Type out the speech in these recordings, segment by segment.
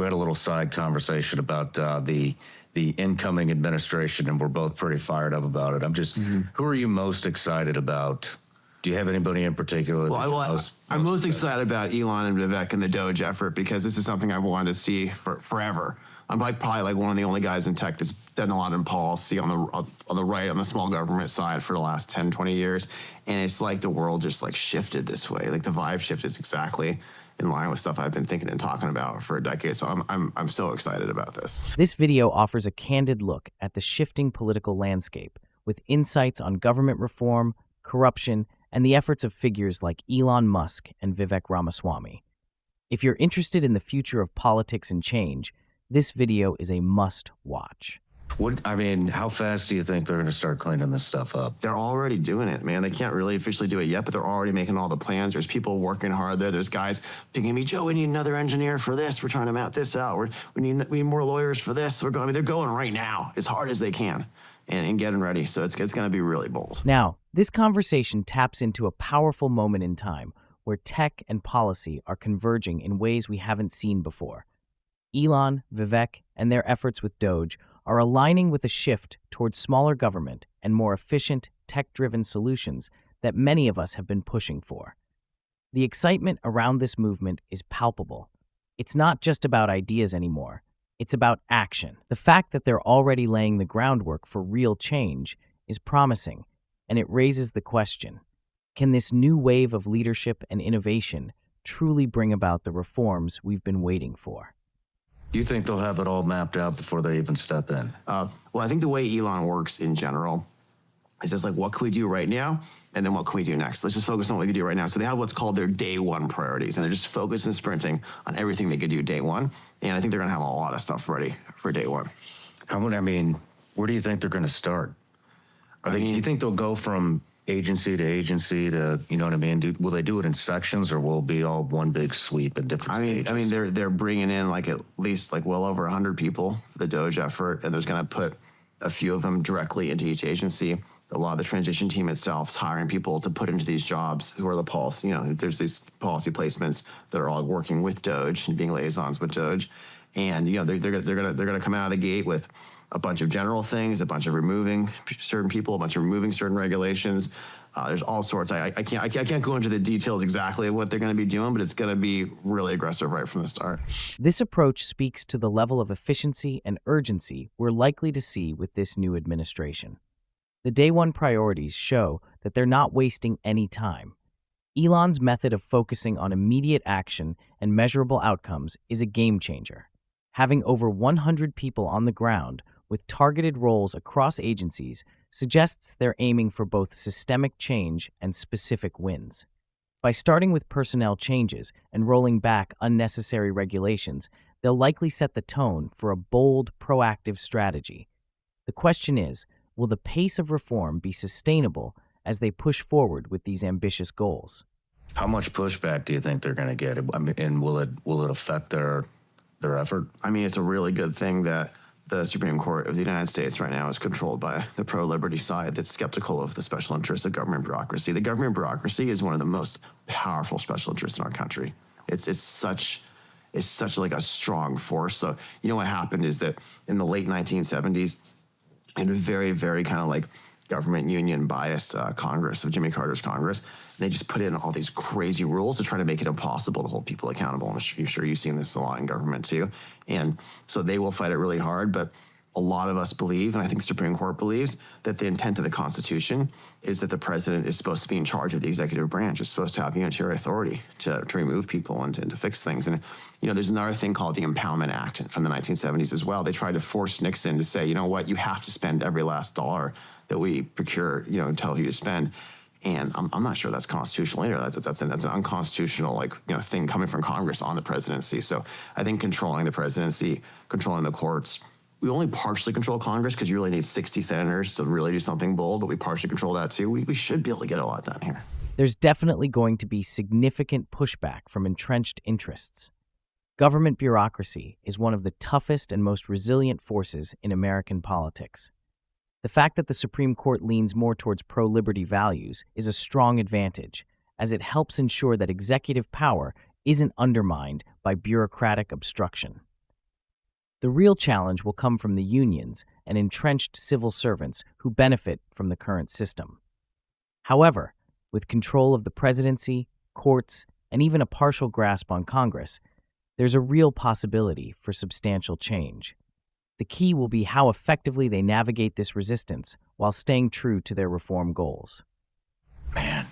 had a little side conversation about the incoming administration, and we're both pretty fired up about it. Who are you most excited about? Do you have anybody in particular? I'm most excited about Elon and Vivek and the DOGE effort, because this is something I've wanted to see for forever. I'm probably like one of the only guys in tech that's done a lot in policy on the right, on the small government side for the last 10, 20 years. And it's like the world just like shifted this way. Like the vibe shift is exactly in line with stuff I've been thinking and talking about for a decade. So I'm so excited about this. This video offers a candid look at the shifting political landscape with insights on government reform, corruption, and the efforts of figures like Elon Musk and Vivek Ramaswamy. If you're interested in the future of politics and change, this video is a must-watch. How fast do you think they're going to start cleaning this stuff up? They're already doing it, man. They can't really officially do it yet, but they're already making all the plans. There's people working hard there. There's guys pinging me, Joe, we need another engineer for this. We're trying to map this out. We need more lawyers for this. They're going right now as hard as they can and getting ready. So it's going to be really bold. Now, this conversation taps into a powerful moment in time where tech and policy are converging in ways we haven't seen before. Elon, Vivek, and their efforts with DOGE are aligning with a shift towards smaller government and more efficient, tech-driven solutions that many of us have been pushing for. The excitement around this movement is palpable. It's not just about ideas anymore. It's about action. The fact that they're already laying the groundwork for real change is promising, and it raises the question, can this new wave of leadership and innovation truly bring about the reforms we've been waiting for? Do you think they'll have it all mapped out before they even step in? Well, I think the way Elon works in general is just like, what can we do right now? And then what can we do next? Let's just focus on what we can do right now. So they have what's called their day one priorities, and they're just focused and sprinting on everything they could do day one. And I think they're going to have a lot of stuff ready for day one. Where do you think they're going to start? Do you think they'll go from agency to agency to, you know what I mean? Will they do it in sections, or will it be all one big sweep in different stages? They're bringing in like at least like well over 100 people for the DOGE effort, and there's going to put a few of them directly into each agency. A lot of the transition team itself is hiring people to put into these jobs who are the policy, there's these policy placements that are all working with DOGE and being liaisons with DOGE. And, they're going to come out of the gate with a bunch of general things, a bunch of removing certain people, a bunch of removing certain regulations. There's all sorts. I can't go into the details exactly of what they're going to be doing, but it's going to be really aggressive right from the start. This approach speaks to the level of efficiency and urgency we're likely to see with this new administration. The day one priorities show that they're not wasting any time. Elon's method of focusing on immediate action and measurable outcomes is a game changer. Having over 100 people on the ground with targeted roles across agencies suggests they're aiming for both systemic change and specific wins. By starting with personnel changes and rolling back unnecessary regulations, they'll likely set the tone for a bold, proactive strategy. The question is, will the pace of reform be sustainable as they push forward with these ambitious goals? How much pushback do you think they're going to get? And will it affect their effort? It's a really good thing that the Supreme Court of the United States right now is controlled by the pro-liberty side that's skeptical of the special interests of government bureaucracy. The government bureaucracy is one of the most powerful special interests in our country. It's such like a strong force. So what happened is that in the late 1970s, in a very, very kind of like government union biased Congress of Jimmy Carter's Congress, they just put in all these crazy rules to try to make it impossible to hold people accountable. I'm sure you've seen this a lot in government too. And so they will fight it really hard, but a lot of us believe, and I think the Supreme Court believes, that the intent of the Constitution is that the president is supposed to be in charge of the executive branch. It's supposed to have unitary authority to remove people and to fix things. And, there's another thing called the Impoundment Act from the 1970s as well. They tried to force Nixon to say, you have to spend every last dollar that we procure, and tell you to spend. And I'm not sure that's constitutional either. That's an unconstitutional thing coming from Congress on the presidency. So I think controlling the presidency, controlling the courts, we only partially control Congress because you really need 60 senators to really do something bold, but we partially control that too. We should be able to get a lot done here. There's definitely going to be significant pushback from entrenched interests. Government bureaucracy is one of the toughest and most resilient forces in American politics. The fact that the Supreme Court leans more towards pro-liberty values is a strong advantage, as it helps ensure that executive power isn't undermined by bureaucratic obstruction. The real challenge will come from the unions and entrenched civil servants who benefit from the current system. However, with control of the presidency, courts, and even a partial grasp on Congress, there's a real possibility for substantial change. The key will be how effectively they navigate this resistance while staying true to their reform goals. Man,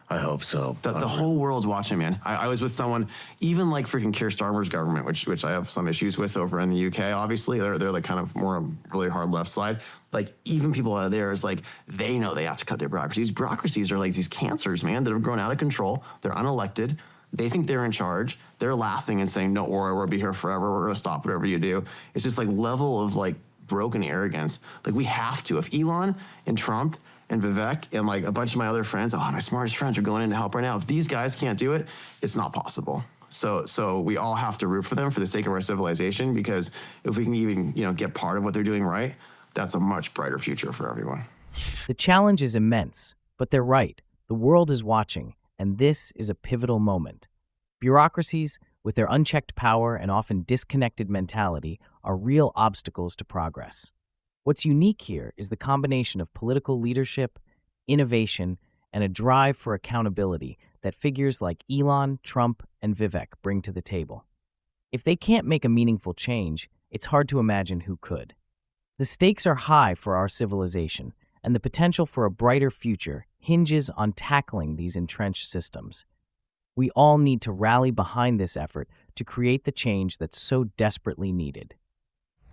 I hope so. The whole world's watching, man. I was with someone, even like freaking Keir Starmer's government, which I have some issues with over in the UK. Obviously, they're like kind of more really hard left side. Like even people out there is like they know they have to cut their bureaucracies. Bureaucracies are like these cancers, man, that have grown out of control. They're unelected. They think they're in charge. They're laughing and saying, "Don't worry, we'll be here forever. We're gonna stop whatever you do." It's just like level of like broken arrogance. Like we have to. If Elon and Trump and Vivek and like a bunch of my other friends, my smartest friends are going in to help right now. If these guys can't do it, it's not possible. So we all have to root for them for the sake of our civilization, because if we can even, get part of what they're doing right, that's a much brighter future for everyone. The challenge is immense, but they're right. The world is watching, and this is a pivotal moment. Bureaucracies, with their unchecked power and often disconnected mentality, are real obstacles to progress. What's unique here is the combination of political leadership, innovation, and a drive for accountability that figures like Elon, Trump, and Vivek bring to the table. If they can't make a meaningful change, it's hard to imagine who could. The stakes are high for our civilization, and the potential for a brighter future hinges on tackling these entrenched systems. We all need to rally behind this effort to create the change that's so desperately needed.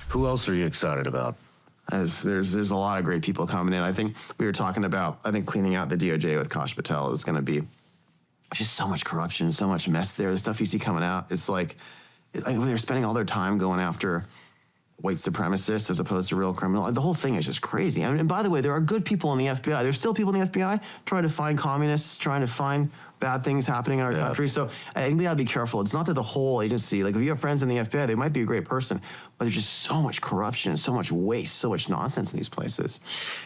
Who else are you excited about? As there's a lot of great people coming in. I think we were talking about, cleaning out the DOJ with Kash Patel is going to be just so much corruption, so much mess there. The stuff you see coming out, it's like they're spending all their time going after white supremacists as opposed to real criminal. The whole thing is just crazy. And by the way, there are good people in the FBI. There's still people in the FBI trying to find communists, trying to find bad things happening in our country. So I think we gotta be careful. It's not that the whole agency, like if you have friends in the FBI, they might be a great person, but there's just so much corruption, so much waste, so much nonsense in these places.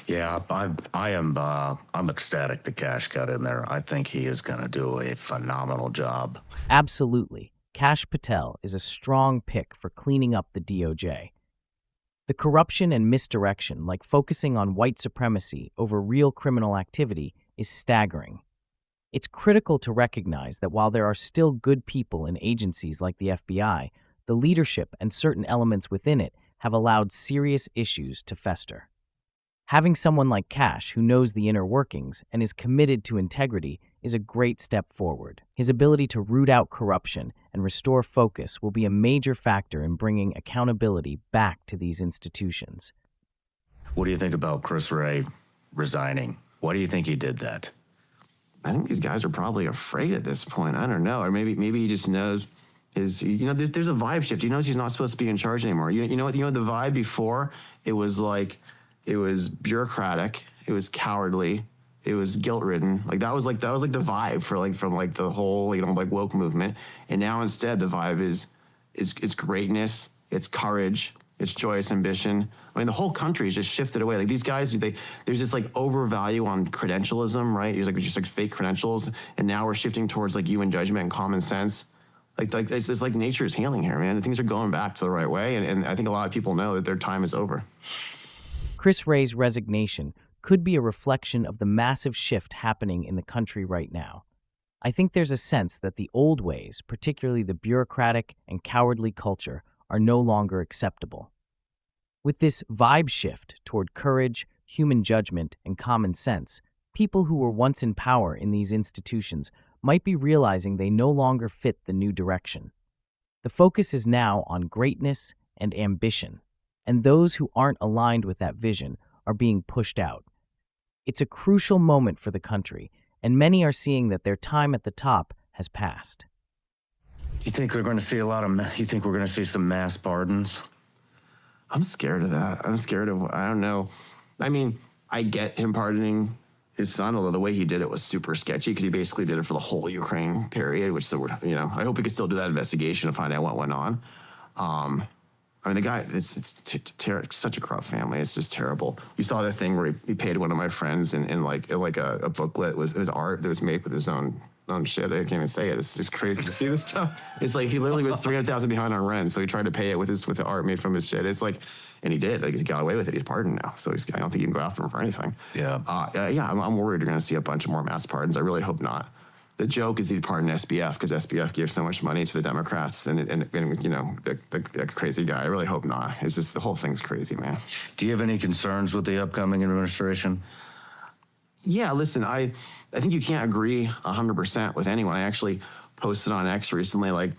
Yeah, I'm ecstatic that Cash got in there. I think he is going to do a phenomenal job. Absolutely. Kash Patel is a strong pick for cleaning up the DOJ. The corruption and misdirection, like focusing on white supremacy over real criminal activity, is staggering. It's critical to recognize that while there are still good people in agencies like the FBI, the leadership and certain elements within it have allowed serious issues to fester. Having someone like Kash who knows the inner workings and is committed to integrity is a great step forward. His ability to root out corruption and restore focus will be a major factor in bringing accountability back to these institutions. What do you think about Chris Wray resigning? Why do you think he did that? I think these guys are probably afraid at this point. I don't know. Or maybe he just knows there's a vibe shift. He knows he's not supposed to be in charge anymore. You know what? The vibe before, it was bureaucratic. It was cowardly. It was guilt-ridden. That was the vibe from the whole, woke movement. And now instead the vibe is greatness, it's courage, it's joyous ambition. The whole country has just shifted away. These guys, there's this overvalue on credentialism, right? Just fake credentials, and now we're shifting towards human judgment and common sense. It's like nature's healing here, man. Things are going back to the right way, and I think a lot of people know that their time is over. Chris Wray's resignation could be a reflection of the massive shift happening in the country right now. I think there's a sense that the old ways, particularly the bureaucratic and cowardly culture, are no longer acceptable. With this vibe shift toward courage, human judgment, and common sense, people who were once in power in these institutions might be realizing they no longer fit the new direction. The focus is now on greatness and ambition, and those who aren't aligned with that vision are being pushed out. It's a crucial moment for the country, and many are seeing that their time at the top has passed. Do you think we're going to see you think we're going to see some mass pardons? I'm scared of that. I don't know. I get him pardoning his son, although the way he did it was super sketchy because he basically did it for the whole Ukraine period, which, I hope he could still do that investigation and find out what went on. The guy, it's such a corrupt family. It's just terrible. You saw the thing where he paid one of my friends in a booklet. It was art that was made with his own Oh shit, I can't even say it. It's just crazy to see this stuff. It's like he literally was 300,000 behind on rent, so he tried to pay it with the art made from his shit. It's like, and he did. Like he got away with it. He's pardoned now, so I don't think you can go after him for anything. Yeah. I'm worried you're going to see a bunch of more mass pardons. I really hope not. The joke is he'd pardon SBF because SBF gives so much money to the Democrats and you know the crazy guy. I really hope not. It's just the whole thing's crazy, man. Do you have any concerns with the upcoming administration? Yeah, listen, I think you can't agree 100% with anyone. I actually posted on X recently, like,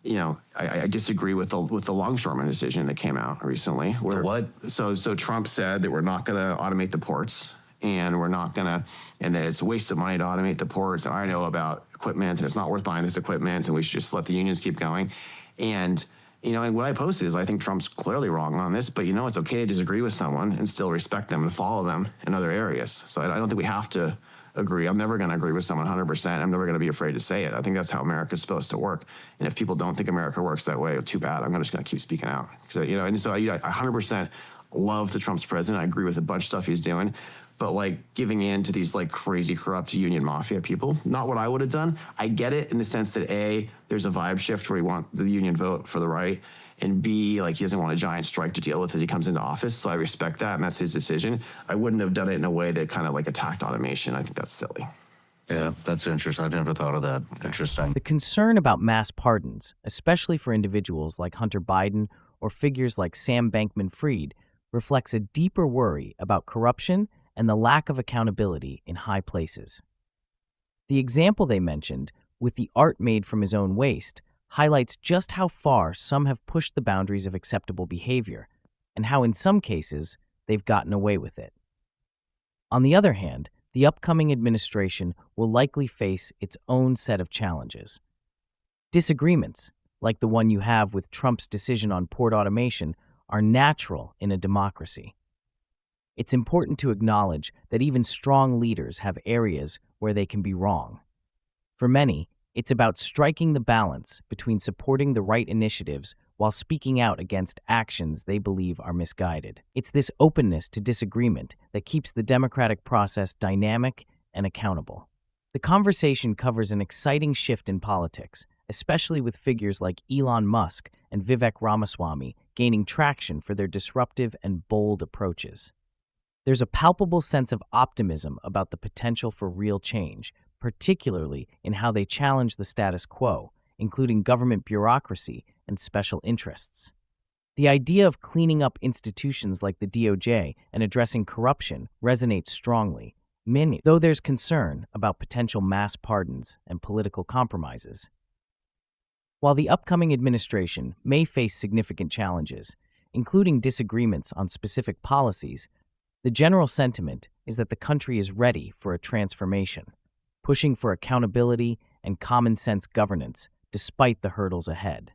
you know, I disagree with the longshoreman decision that came out recently. Where, what? So Trump said that we're not going to automate the ports, and we're not going to, and that it's a waste of money to automate the ports. And I know about equipment, and it's not worth buying this equipment, and we should just let the unions keep going. And you know, and what I posted is I think Trump's clearly wrong on this, but you know, it's okay to disagree with someone and still respect them and follow them in other areas. So I don't think we have to agree. I'm never going to agree with someone 100%. I'm never going to be afraid to say it. I think that's how America's supposed to work. And if people don't think America works that way, too bad. I'm just going to keep speaking out. So, you know, and so I 100% love the Trump's president. I agree with a bunch of stuff he's doing. But like giving in to these like crazy corrupt union mafia people, not what I would have done. I get it in the sense that A, there's a vibe shift where we want the union vote for the right, and B, like he doesn't want a giant strike to deal with as he comes into office. So I respect that, and that's his decision. I wouldn't have done it in a way that kind of like attacked automation. I think that's silly. Yeah, that's interesting. I never thought of that. Interesting. The concern about mass pardons, especially for individuals like Hunter Biden or figures like Sam Bankman-Fried, reflects a deeper worry about corruption and the lack of accountability in high places. The example they mentioned, with the art made from his own waste, highlights just how far some have pushed the boundaries of acceptable behavior, and how in some cases they've gotten away with it. On the other hand, the upcoming administration will likely face its own set of challenges. Disagreements, like the one you have with Trump's decision on port automation, are natural in a democracy. It's important to acknowledge that even strong leaders have areas where they can be wrong. For many, it's about striking the balance between supporting the right initiatives while speaking out against actions they believe are misguided. It's this openness to disagreement that keeps the democratic process dynamic and accountable. The conversation covers an exciting shift in politics, especially with figures like Elon Musk and Vivek Ramaswamy gaining traction for their disruptive and bold approaches. There's a palpable sense of optimism about the potential for real change, particularly in how they challenge the status quo, including government bureaucracy and special interests. The idea of cleaning up institutions like the DOJ and addressing corruption resonates strongly, though there's concern about potential mass pardons and political compromises. While the upcoming administration may face significant challenges, including disagreements on specific policies, the general sentiment is that the country is ready for a transformation, pushing for accountability and common sense governance despite the hurdles ahead.